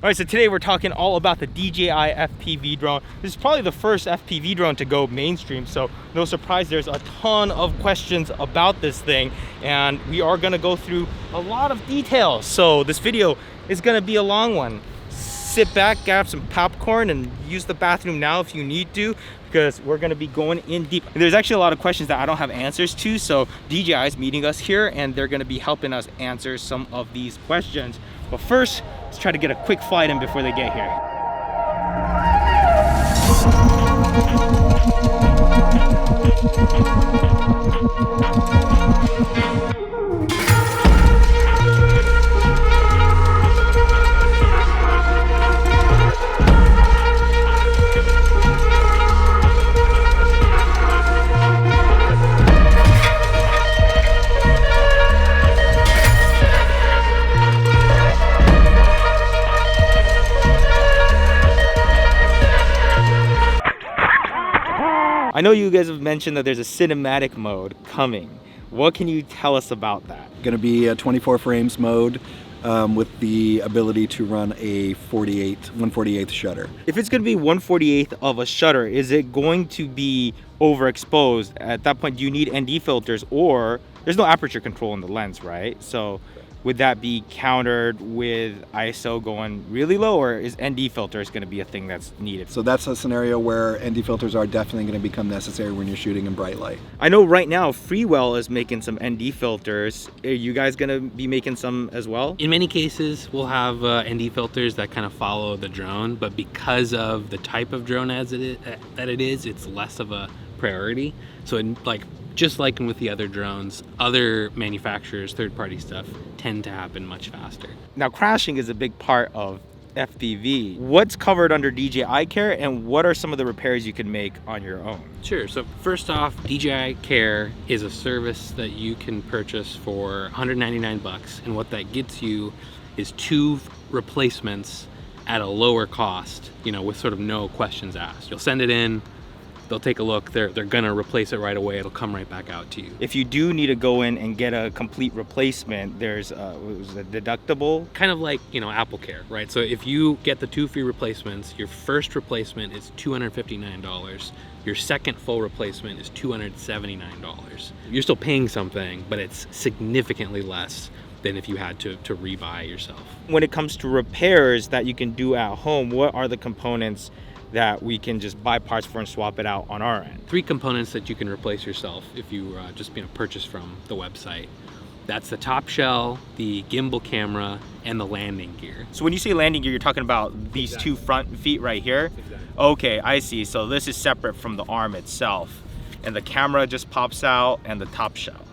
All right, so today we're talking all about the DJI FPV drone. This is probably the first FPV drone to go mainstream, so no surprise there's a ton of questions about this thing, and we are gonna go through a lot of details. So this video is gonna be a long one. Sit back, grab some popcorn, and use the bathroom now if you need to, because we're gonna be going in deep. There's actually a lot of questions that I don't have answers to, so DJI is meeting us here, and they're gonna be helping us answer some of these questions. But first, let's try to get a quick flight in before they get here. I know you guys have mentioned that there's a cinematic mode coming. What can you tell us about that? Going to be a 24 frames mode with the ability to run a 1/48th shutter. If it's going to be 1/48th of a shutter, is it going to be overexposed? At that point, do you need ND filters, or there's no aperture control in the lens, right? So would that be countered with ISO going really low, or is ND filters going to be a thing that's needed? So that's a scenario where ND filters are definitely going to become necessary when you're shooting in bright light. I know right now Freewell is making some ND filters. Are you guys going to be making some as well? In many cases, we'll have ND filters that kind of follow the drone, but because of the type of drone that it is, it's less of a priority. So just like with the other drones, other manufacturers, third-party stuff, tend to happen much faster. Now, crashing is a big part of FPV. What's covered under DJI Care, and what are some of the repairs you can make on your own? Sure, so first off, DJI Care is a service that you can purchase for 199 bucks, and what that gets you is 2 replacements at a lower cost, with sort of no questions asked. You'll send it in, they'll take a look, they're gonna replace it right away, it'll come right back out to you. If you do need to go in and get a complete replacement, there's a deductible? Kind of like, Apple Care, right? So if you get the 2 free replacements, your first replacement is $259. Your second full replacement is $279. You're still paying something, but it's significantly less than if you had to rebuy yourself. When it comes to repairs that you can do at home, what are the components that we can just buy parts for and swap it out on our end? 3 components that you can replace yourself if you just purchase from the website. That's the top shell, the gimbal camera, and the landing gear. So when you say landing gear, you're talking about these 2 front feet right here? Exactly. Okay, I see. So this is separate from the arm itself, and the camera just pops out, and the top shell.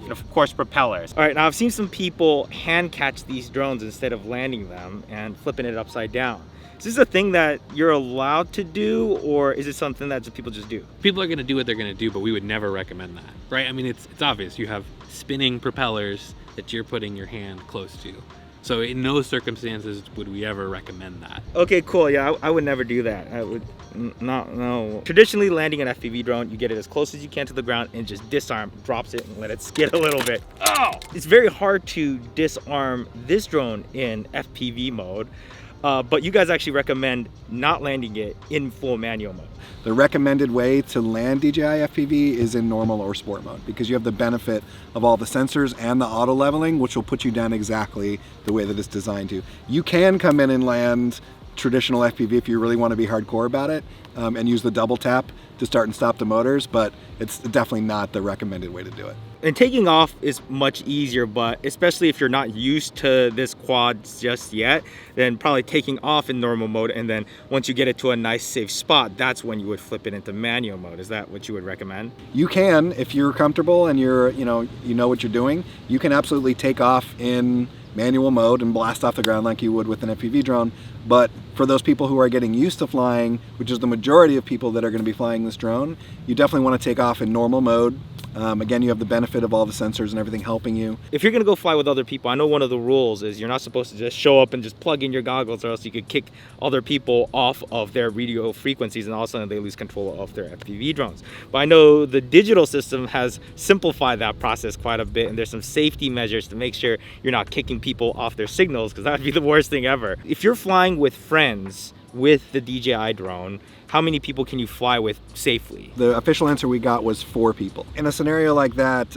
And of course, propellers. All right, now I've seen some people hand catch these drones instead of landing them and flipping it upside down. Is this a thing that you're allowed to do, or is it something that people just do? People are going to do what they're going to do, but we would never recommend that, right? I mean, it's obvious. You have spinning propellers that you're putting your hand close to. So in no circumstances would we ever recommend that. Okay, cool. Yeah, I would never do that. I would not, no. Traditionally, landing an FPV drone, you get it as close as you can to the ground and just disarm, drops it and let it skid a little bit. Oh! It's very hard to disarm this drone in FPV mode. But you guys actually recommend not landing it in full manual mode. The recommended way to land DJI FPV is in normal or sport mode, because you have the benefit of all the sensors and the auto leveling, which will put you down exactly the way that it's designed to. You can come in and land traditional FPV if you really want to be hardcore about it, and use the double tap to start and stop the motors, but it's definitely not the recommended way to do it. And taking off is much easier, but especially if you're not used to this quad just yet, then probably taking off in normal mode, and then once you get it to a nice safe spot, that's when you would flip it into manual mode. Is that what you would recommend? You can, if you're comfortable and you know what you're doing, you can absolutely take off in manual mode and blast off the ground like you would with an FPV drone. But for those people who are getting used to flying, which is the majority of people that are going to be flying this drone, you definitely want to take off in normal mode Again, you have the benefit of all the sensors and everything helping you. If you're gonna go fly with other people, I know one of the rules is you're not supposed to just show up and just plug in your goggles, or else you could kick other people off of their radio frequencies and all of a sudden they lose control of their FPV drones. But I know the digital system has simplified that process quite a bit, and there's some safety measures to make sure you're not kicking people off their signals, because that would be the worst thing ever. If you're flying with friends with the DJI drone, how many people can you fly with safely? The official answer we got was 4 people. In a scenario like that,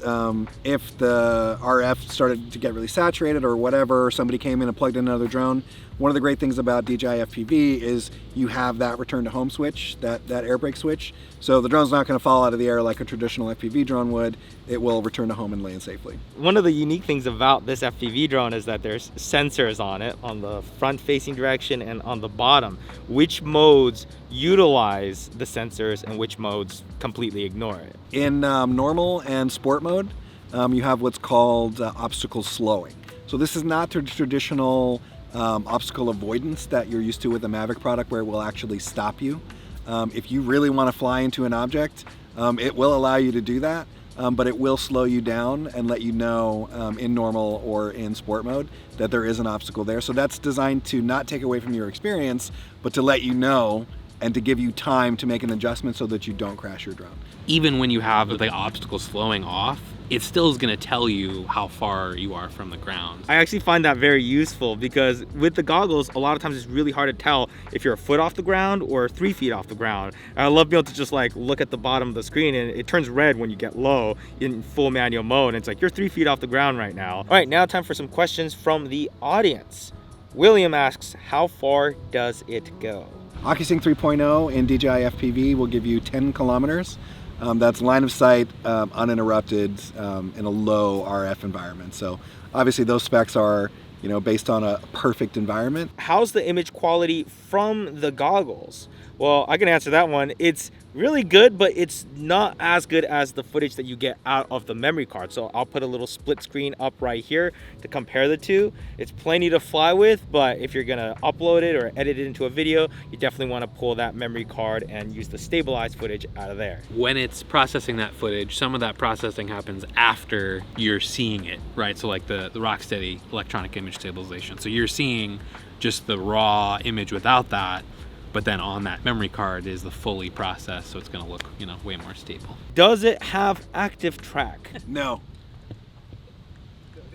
if the RF started to get really saturated or whatever, somebody came in and plugged in another drone, one of the great things about DJI FPV is you have that return to home switch, that air brake switch. So the drone's not going to fall out of the air like a traditional FPV drone would. It will return to home and land safely. One of the unique things about this FPV drone is that there's sensors on it, on the front facing direction and on the bottom. Which modes utilize the sensors and which modes completely ignore it? In normal and sport mode, you have what's called obstacle slowing. So this is not the traditional obstacle avoidance that you're used to with a Mavic product, where it will actually stop you. If you really want to fly into an object, it will allow you to do that, but it will slow you down and let you know in normal or in sport mode that there is an obstacle there. So that's designed to not take away from your experience, but to let you know and to give you time to make an adjustment so that you don't crash your drone. Even when you have the obstacle slowing off, it still is going to tell you how far you are from the ground. I actually find that very useful, because with the goggles, a lot of times it's really hard to tell if you're a foot off the ground or 3 feet off the ground. And I love being able to just like look at the bottom of the screen, and it turns red when you get low in full manual mode. And it's like, you're 3 feet off the ground right now. All right, now time for some questions from the audience. William asks, how far does it go? OcuSync 3.0 in DJI FPV will give you 10 kilometers. That's line of sight, uninterrupted, in a low RF environment. So obviously those specs are, based on a perfect environment. How's the image quality from the goggles? Well, I can answer that one. It's really good, but it's not as good as the footage that you get out of the memory card. So I'll put a little split screen up right here to compare the two. It's plenty to fly with, but if you're gonna upload it or edit it into a video, you definitely wanna pull that memory card and use the stabilized footage out of there. When it's processing that footage, some of that processing happens after you're seeing it, right? So like the Rocksteady electronic image stabilization. So you're seeing just the raw image without that, but then on that memory card is the fully processed, so it's going to look, way more stable. Does it have active track? No.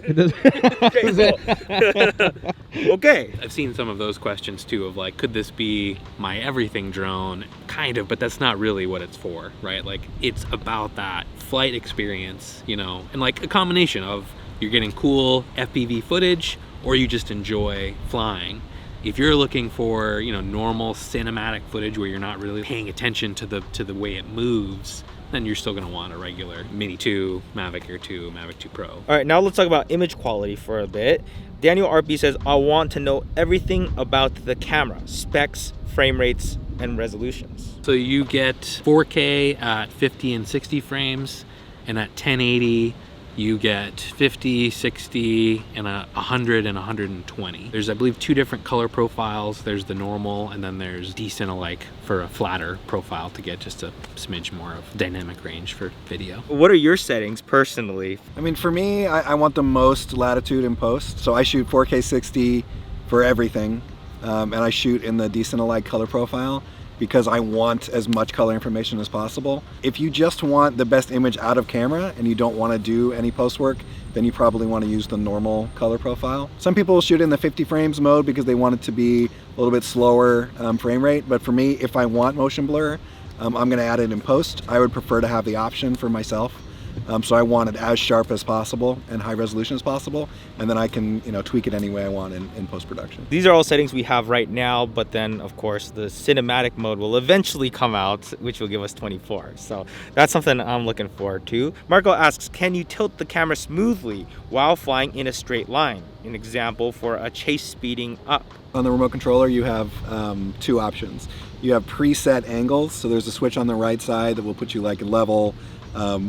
Okay, cool. Okay. I've seen some of those questions too, of like, could this be my everything drone? Kind of, but that's not really what it's for, right? Like, it's about that flight experience, and like a combination of you're getting cool FPV footage or you just enjoy flying. If you're looking for, normal cinematic footage where you're not really paying attention to the way it moves, then you're still going to want a regular Mini 2, Mavic Air 2, Mavic 2 Pro. All right, now let's talk about image quality for a bit. Daniel RP says, I want to know everything about the camera, specs, frame rates, and resolutions. So you get 4K at 50 and 60 frames, and at 1080, you get 50, 60, and 100 and 120. There's, I believe, 2 different color profiles. There's the normal, and then there's decent alike for a flatter profile to get just a smidge more of dynamic range for video. What are your settings personally? I mean, for me, I want the most latitude in post. So I shoot 4K 60 for everything, and I shoot in the decent alike color profile, because I want as much color information as possible. If you just want the best image out of camera and you don't want to do any post work, then you probably want to use the normal color profile. Some people will shoot in the 50 frames mode because they want it to be a little bit slower frame rate, but for me, if I want motion blur, I'm gonna add it in post. I would prefer to have the option for myself. So I want it as sharp as possible and high resolution as possible, and then I can tweak it any way I want in post-production. These are all settings we have right now, but then of course the cinematic mode will eventually come out, which will give us 24. So that's something I'm looking forward to. Marco asks, can you tilt the camera smoothly while flying in a straight line? An example for a chase speeding up. On the remote controller, you have 2 options. You have preset angles, so there's a switch on the right side that will put you like level,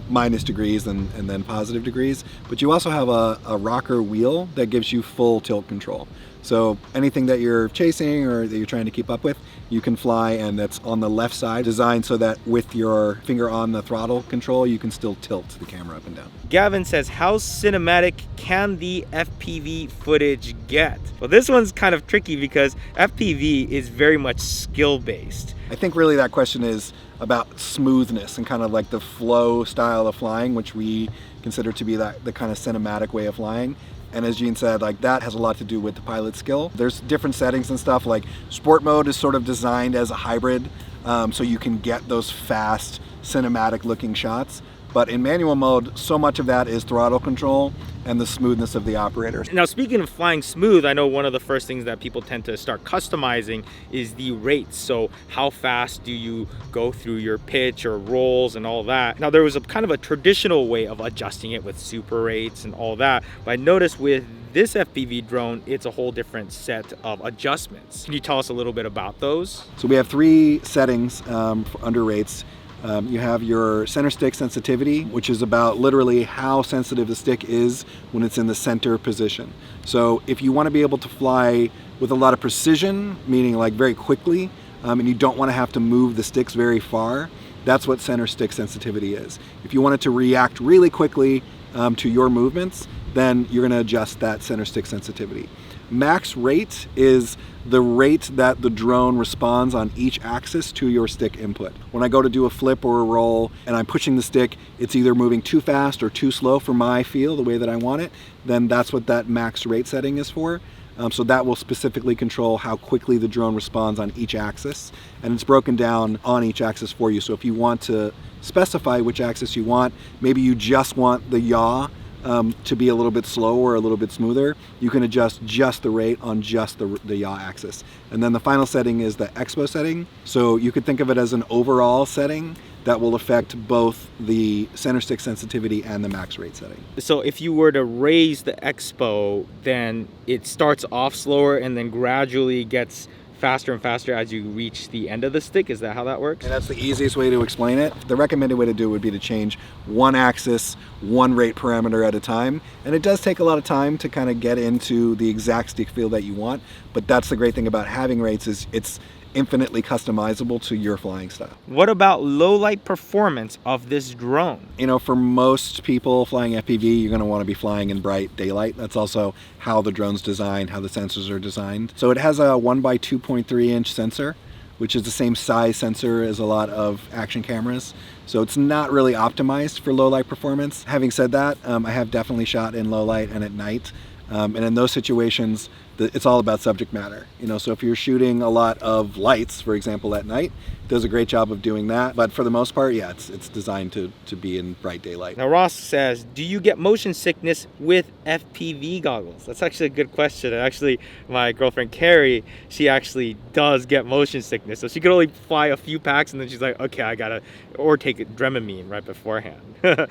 minus degrees and then positive degrees, but you also have a rocker wheel that gives you full tilt control. So anything that you're chasing or that you're trying to keep up with, you can fly, and that's on the left side, designed so that with your finger on the throttle control, you can still tilt the camera up and down. Gavin says, how cinematic can the FPV footage get? Well, this one's kind of tricky because FPV is very much skill-based. I think really that question is about smoothness and kind of like the flow style of flying, which we consider to be the kind of cinematic way of flying. And as Gene said, like that has a lot to do with the pilot's skill. There's different settings and stuff, like sport mode is sort of designed as a hybrid, so you can get those fast cinematic looking shots. But in manual mode, so much of that is throttle control and the smoothness of the operator. Now, speaking of flying smooth, I know one of the first things that people tend to start customizing is the rates. So how fast do you go through your pitch or rolls and all that? Now, there was a kind of a traditional way of adjusting it with super rates and all that. But I noticed with this FPV drone, it's a whole different set of adjustments. Can you tell us a little bit about those? So we have 3 settings under rates. You have your center stick sensitivity, which is about literally how sensitive the stick is when it's in the center position. So if you want to be able to fly with a lot of precision, meaning like very quickly, and you don't want to have to move the sticks very far, that's what center stick sensitivity is. If you want it to react really quickly to your movements, then you're going to adjust that center stick sensitivity. Max rate is the rate that the drone responds on each axis to your stick input. When I go to do a flip or a roll and I'm pushing the stick, it's either moving too fast or too slow for my feel, the way that I want it, then that's what that max rate setting is for. So that will specifically control how quickly the drone responds on each axis, and it's broken down on each axis for you. So if you want to specify which axis you want, maybe you just want the yaw to be a little bit slower, a little bit smoother, you can adjust just the rate on just the yaw axis. And then the final setting is the expo setting. So you could think of it as an overall setting that will affect both the center stick sensitivity and the max rate setting. So if you were to raise the expo, then it starts off slower and then gradually gets faster and faster as you reach the end of the stick. Is that how that works? And that's the easiest way to explain it. The recommended way to do it would be to change one axis, one rate parameter at a time. And it does take a lot of time to kind of get into the exact stick feel that you want. But that's the great thing about having rates, is it's infinitely customizable to your flying style. What about low light performance of this drone? You know, for most people flying FPV, you're going to want to be flying in bright daylight. That's also how the drone's designed, how the sensors are designed. So it has a 1x2.3 inch sensor, which is the same size sensor as a lot of action cameras. So it's not really optimized for low light performance. Having said that, I have definitely shot in low light and at night. And in those situations, it's all about subject matter. You know, so if you're shooting a lot of lights, for example, at night, it does a great job of doing that. But for the most part, yeah, it's designed to be in bright daylight. Now Ross says, do you get motion sickness with FPV goggles? That's actually a good question. And actually, my girlfriend Carrie, she actually does get motion sickness. So she could only fly a few packs and then she's like, okay, I gotta, or take Dramamine right beforehand.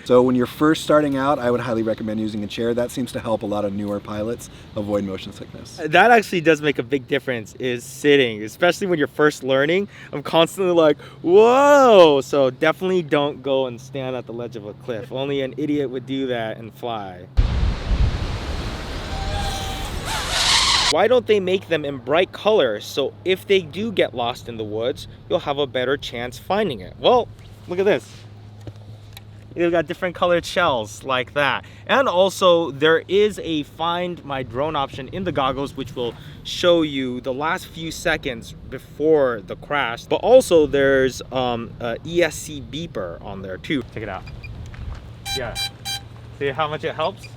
So when you're first starting out, I would highly recommend using a chair. That seems to help a lot of newer pilots avoid motion sickness. That actually does make a big difference, is sitting, especially when you're first learning. I'm constantly like, whoa! So definitely don't go and stand at the ledge of a cliff. Only an idiot would do that and fly. Why don't they make them in bright colors so if they do get lost in the woods, you'll have a better chance finding it? Well, look at this. You've got different colored shells like that. And also there is a find my drone option in the goggles, which will show you the last few seconds before the crash. But also there's a ESC beeper on there too. Check it out. Yeah, see how much it helps?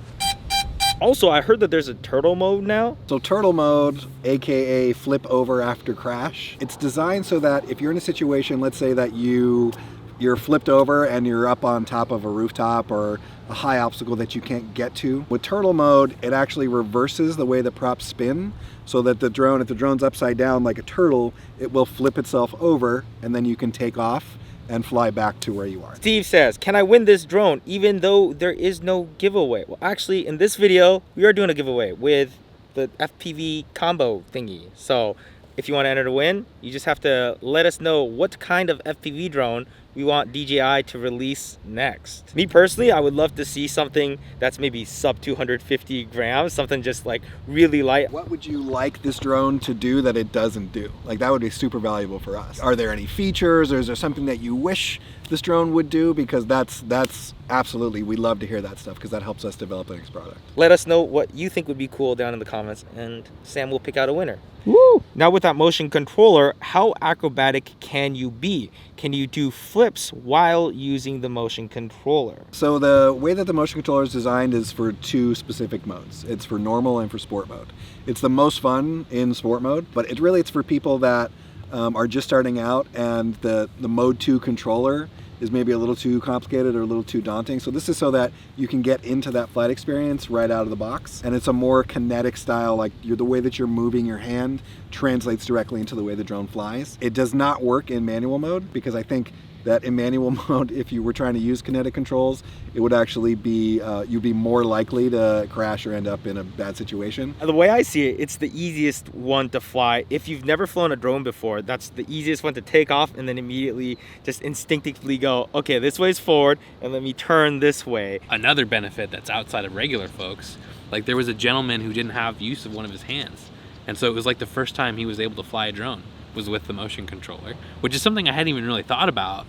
Also, I heard that there's a turtle mode now. So turtle mode, AKA flip over after crash. It's designed so that if you're in a situation, let's say that you're flipped over and you're up on top of a rooftop or a high obstacle that you can't get to. With turtle mode, it actually reverses the way the props spin, so that the drone, if the drone's upside down like a turtle, it will flip itself over and then you can take off and fly back to where you are. Steve says, can I win this drone even though there is no giveaway? Well, actually in this video, we are doing a giveaway with the FPV combo thingy. So if you want to enter to win, you just have to let us know what kind of FPV drone we want DJI to release next? Me personally, I would love to see something that's maybe sub 250 grams, something just like really light. What would you like this drone to do that it doesn't do? Like, that would be super valuable for us. Are there any features, or is there something that you wish this drone would do? Because that's absolutely, we love to hear that stuff, because that helps us develop the next product. Let us know what you think would be cool down in the comments, and Sam will pick out a winner. Woo! Now with that motion controller, how acrobatic can you be? Can you do flips while using the motion controller? So the way that the motion controller is designed is for two specific modes. It's for normal and for sport mode. It's the most fun in sport mode, but it's for people that are just starting out, and the mode 2 controller is maybe a little too complicated or a little too daunting. So this is so that you can get into that flight experience right out of the box. And it's a more kinetic style, like the way that you're moving your hand translates directly into the way the drone flies. It does not work in manual mode, because I think that in manual mode, if you were trying to use kinetic controls, it would actually be, you'd be more likely to crash or end up in a bad situation. The way I see it, it's the easiest one to fly. If you've never flown a drone before, that's the easiest one to take off and then immediately just instinctively go, okay, this way's forward, and let me turn this way. Another benefit that's outside of regular folks, like there was a gentleman who didn't have use of one of his hands. And so it was like the first time he was able to fly a drone was with the motion controller, which is something I hadn't even really thought about,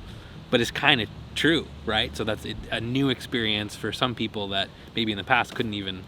but it's kind of true, right? So that's a new experience for some people that maybe in the past couldn't even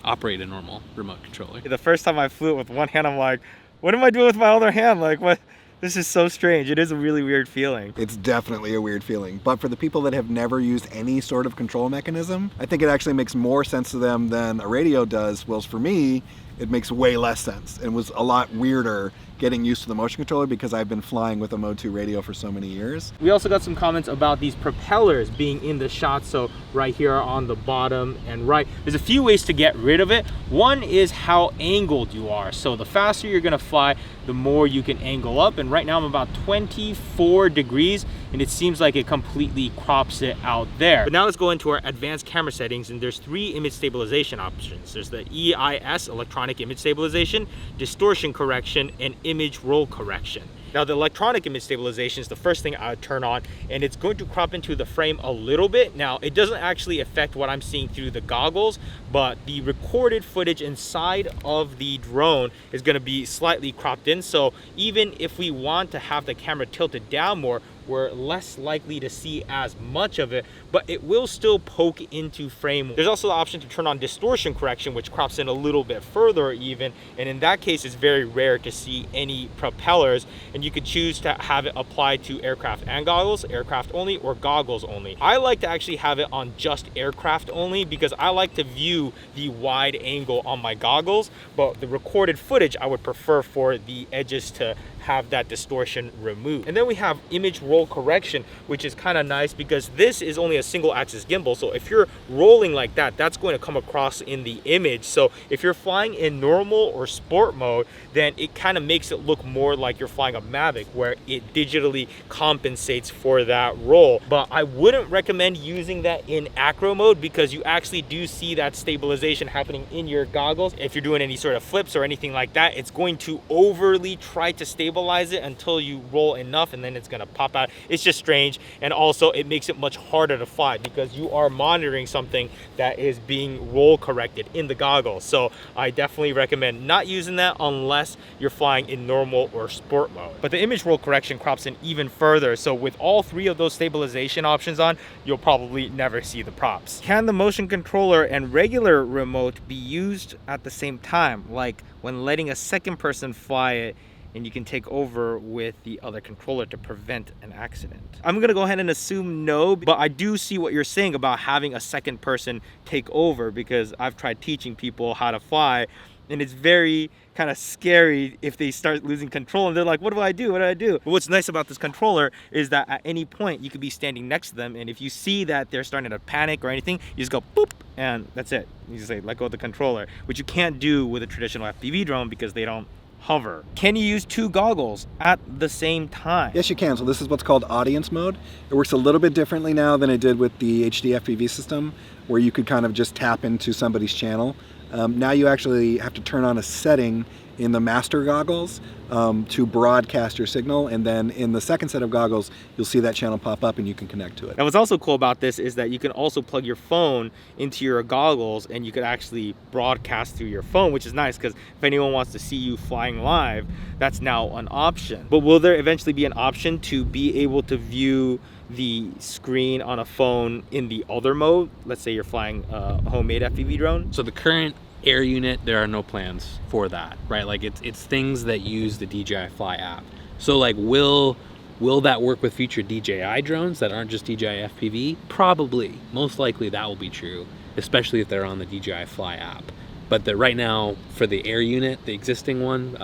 operate a normal remote controller. The first time I flew it with one hand, I'm like, what am I doing with my other hand? Like, what? This is so strange. It is a really weird feeling. It's definitely a weird feeling. But for the people that have never used any sort of control mechanism, I think it actually makes more sense to them than a radio does. Whilst for me, it makes way less sense. It was a lot weirder getting used to the motion controller, because I've been flying with a Mode 2 radio for so many years. We also got some comments about these propellers being in the shot. So right here on the bottom and right, there's a few ways to get rid of it. One is how angled you are. So the faster you're gonna fly, the more you can angle up. And right now I'm about 24 degrees, and it seems like it completely crops it out there. But now let's go into our advanced camera settings, and there's 3 image stabilization options. There's the EIS, electronic image stabilization, distortion correction, and image roll correction. Now the electronic image stabilization is the first thing I would turn on, and it's going to crop into the frame a little bit. Now it doesn't actually affect what I'm seeing through the goggles, but the recorded footage inside of the drone is going to be slightly cropped in. So even if we want to have the camera tilted down more, we're less likely to see as much of it, but it will still poke into frame. There's also the option to turn on distortion correction, which crops in a little bit further even, and in that case it's very rare to see any propellers, and you could choose to have it applied to aircraft and goggles, aircraft only, or goggles only. I like to actually have it on just aircraft only, because I like to view the wide angle on my goggles, but the recorded footage I would prefer for the edges to have that distortion removed. And then we have image roll correction, which is kind of nice because this is only a single axis gimbal. So if you're rolling like that, that's going to come across in the image. So if you're flying in normal or sport mode, then it kind of makes it look more like you're flying a Mavic, where it digitally compensates for that roll. But I wouldn't recommend using that in acro mode, because you actually do see that stabilization happening in your goggles. If you're doing any sort of flips or anything like that, it's going to overly try to stabilize it until you roll enough, and then it's going to pop out. It's just strange, and also it makes it much harder to fly because you are monitoring something that is being roll corrected in the goggles. So I definitely recommend not using that unless you're flying in normal or sport mode. But the image roll correction crops in even further, so with all 3 of those stabilization options on, you'll probably never see the props. Can the motion controller and regular remote be used at the same time, like when letting a second person fly it and you can take over with the other controller to prevent an accident? I'm gonna go ahead and assume no, but I do see what you're saying about having a second person take over, because I've tried teaching people how to fly, and it's very kind of scary if they start losing control and they're like, what do I do? What do I do? But what's nice about this controller is that at any point you could be standing next to them, and if you see that they're starting to panic or anything, you just go boop, and that's it. You just say, let go of the controller, which you can't do with a traditional FPV drone because they don't hover. Can you use 2 goggles at the same time? Yes, you can. So this is what's called audience mode. It works a little bit differently now than it did with the HD FPV system, where you could kind of just tap into somebody's channel. Now you actually have to turn on a setting in the master goggles to broadcast your signal, and then in the second set of goggles you'll see that channel pop up and you can connect to it. Now what's also cool about this is that you can also plug your phone into your goggles and you could actually broadcast through your phone, which is nice because if anyone wants to see you flying live, that's now an option. But will there eventually be an option to be able to view the screen on a phone in the other mode? Let's say you're flying a homemade FPV drone. So the current Air unit, there are no plans for that, right? Like it's things that use the DJI Fly app. So like will that work with future DJI drones that aren't just DJI FPV? Probably. Most likely that will be true, especially if they're on the DJI Fly app. But right now, for the Air unit, the existing one,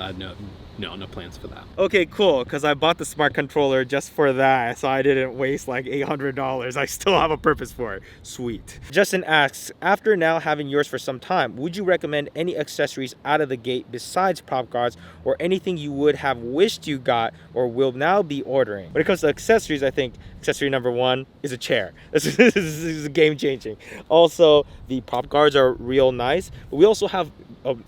no plans for that. Okay, cool, because I bought the smart controller just for that, so I didn't waste like $800. I still have a purpose for it. Sweet. Justin asks, after now having yours for some time, would you recommend any accessories out of the gate besides prop guards, or anything you would have wished you got or will now be ordering? When it comes to accessories, I think accessory number one is a chair. This is game changing. Also, the prop guards are real nice, but we also have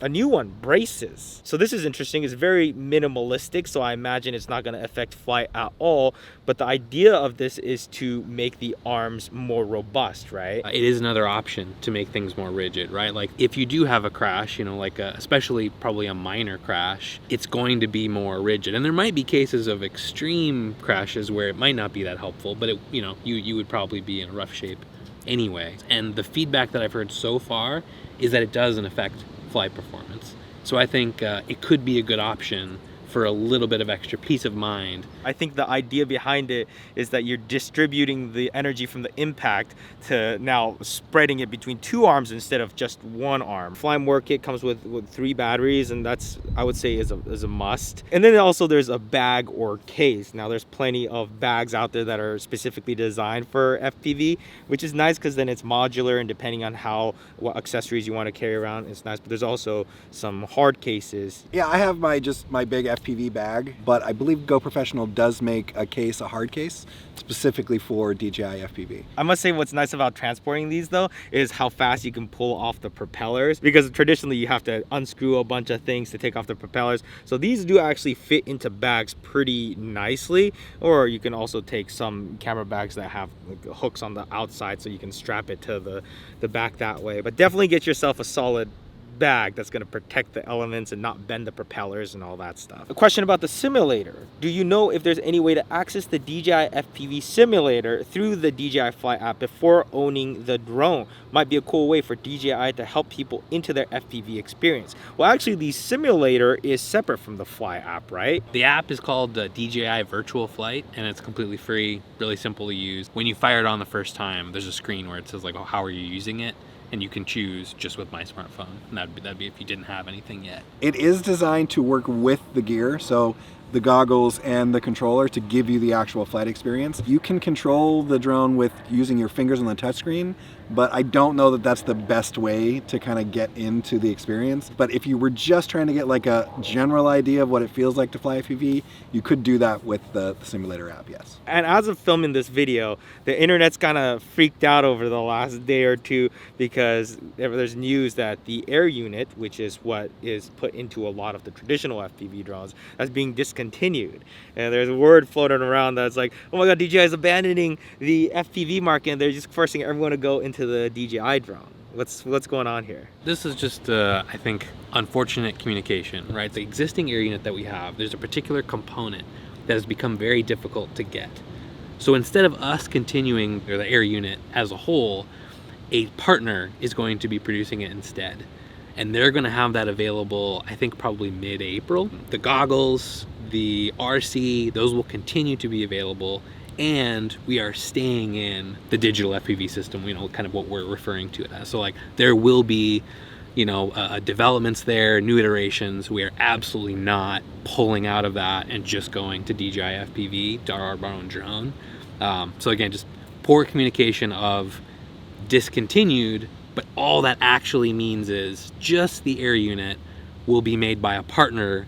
a new one, braces. So this is interesting. It's very minimalistic, so I imagine it's not going to affect flight at all, but the idea of this is to make the arms more robust, right? It is another option to make things more rigid, right? Like if you do have a crash, you know, like especially probably a minor crash, it's going to be more rigid. And there might be cases of extreme crashes where it might not be that helpful, but you would probably be in rough shape anyway. And the feedback that I've heard so far is that it doesn't affect flight performance. So I think it could be a good option for a little bit of extra peace of mind. I think the idea behind it is that you're distributing the energy from the impact to now spreading it between two arms instead of just one arm. Fly More kit comes with 3 batteries, and that's, I would say, is a must. And then also there's a bag or case. Now there's plenty of bags out there that are specifically designed for FPV, which is nice because then it's modular, and depending on what accessories you want to carry around, it's nice. But there's also some hard cases. Yeah, I have my big FPV bag, but I believe Go Professional does make a hard case, specifically for DJI FPV. I must say what's nice about transporting these though is how fast you can pull off the propellers, because traditionally you have to unscrew a bunch of things to take off the propellers. So these do actually fit into bags pretty nicely, or you can also take some camera bags that have like hooks on the outside so you can strap it to the back that way. But definitely get yourself a solid bag that's going to protect the elements and not bend the propellers and all that stuff. A question about the simulator. Do you know if there's any way to access the DJI FPV simulator through the DJI Fly app before owning the drone? Might be a cool way for DJI to help people into their FPV experience. Well, actually the simulator is separate from the Fly app, right? The app is called DJI Virtual Flight, and it's completely free, really simple to use. When you fire it on the first time, there's a screen where it says like, oh, how are you using it? And you can choose just with my smartphone. And that'd be if you didn't have anything yet. It is designed to work with the gear, so the goggles and the controller, to give you the actual flight experience. You can control the drone with using your fingers on the touchscreen, but I don't know that that's the best way to kind of get into the experience. But if you were just trying to get like a general idea of what it feels like to fly FPV, you could do that with the simulator app, yes. And as of filming this video, the internet's kind of freaked out over the last day or two because there's news that the Air unit, which is what is put into a lot of the traditional FPV drones, is being discontinued. And there's a word floating around that's like, oh my god, DJI is abandoning the FPV market and they're just forcing everyone to go into the DJI drone. What's going on here? This is just, I think, unfortunate communication, right? The existing Air unit that we have, there's a particular component that has become very difficult to get. So instead of us continuing, or the Air unit as a whole, a partner is going to be producing it instead. And they're going to have that available, I think, probably mid-April. The goggles, the RC, those will continue to be available. And we are staying in the digital FPV system, kind of what we're referring to it as. So like there will be, developments there, new iterations. We are absolutely not pulling out of that and just going to DJI FPV, to our own drone. So again, just poor communication of discontinued, but all that actually means is just the Air unit will be made by a partner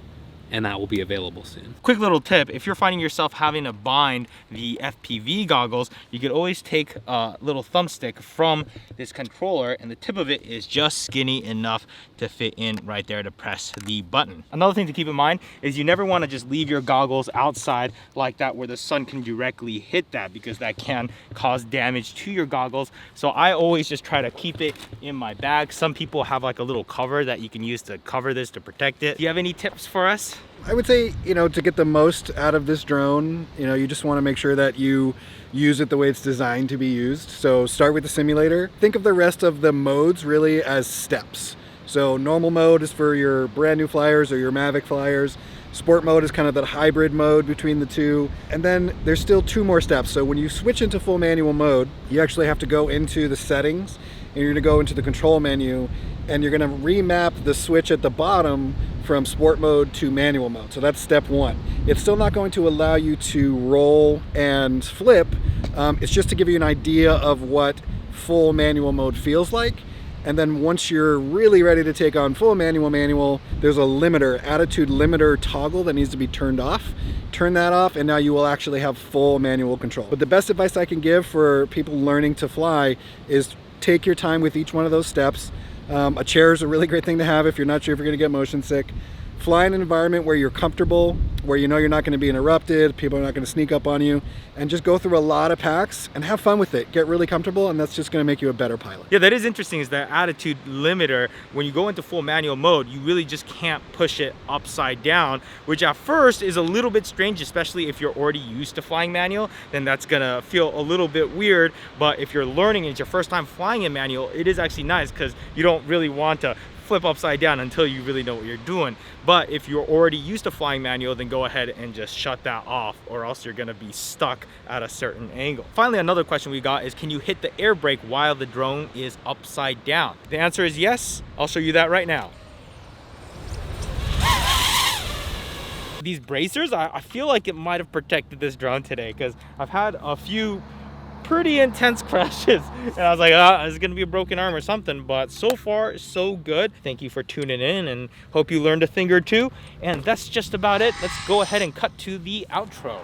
and that will be available soon. Quick little tip, if you're finding yourself having to bind the FPV goggles, you could always take a little thumbstick from this controller, and the tip of it is just skinny enough to fit in right there to press the button. Another thing to keep in mind is you never want to just leave your goggles outside like that where the sun can directly hit that, because that can cause damage to your goggles. So I always just try to keep it in my bag. Some people have like a little cover that you can use to cover this to protect it. Do you have any tips for us? I would say, to get the most out of this drone, you just want to make sure that you use it the way it's designed to be used. So start with the simulator. Think of the rest of the modes really as steps. So normal mode is for your brand new flyers or your Mavic flyers. Sport mode is kind of the hybrid mode between the two. And then there's still 2 more steps. So when you switch into full manual mode, you actually have to go into the settings, and you're gonna go into the control menu, and you're gonna remap the switch at the bottom from sport mode to manual mode. So that's step 1. It's still not going to allow you to roll and flip. It's just to give you an idea of what full manual mode feels like. And then once you're really ready to take on full manual, there's a limiter, attitude limiter toggle that needs to be turned off. Turn that off, and now you will actually have full manual control. But the best advice I can give for people learning to fly is take your time with each one of those steps. A chair is a really great thing to have if you're not sure if you're gonna get motion sick. Fly in an environment where you're comfortable, where you know you're not gonna be interrupted, people are not gonna sneak up on you, and just go through a lot of packs and have fun with it. Get really comfortable, and that's just gonna make you a better pilot. Yeah, that is interesting, is that attitude limiter. When you go into full manual mode, you really just can't push it upside down, which at first is a little bit strange, especially if you're already used to flying manual, then that's gonna feel a little bit weird. But if you're learning and it's your first time flying in manual, it is actually nice because you don't really want to flip upside down until you really know what you're doing. But if you're already used to flying manual, then go ahead and just shut that off, or else you're gonna be stuck at a certain angle. Finally, another question we got is, can you hit the air brake while the drone is upside down? The answer is yes. I'll show you that right now. These bracers, I feel like it might have protected this drone today, because I've had a few pretty intense crashes and I was like, it's gonna be a broken arm or something, but so far so good. Thank you for tuning in, and hope you learned a thing or two, and that's just about it. Let's go ahead and cut to the outro.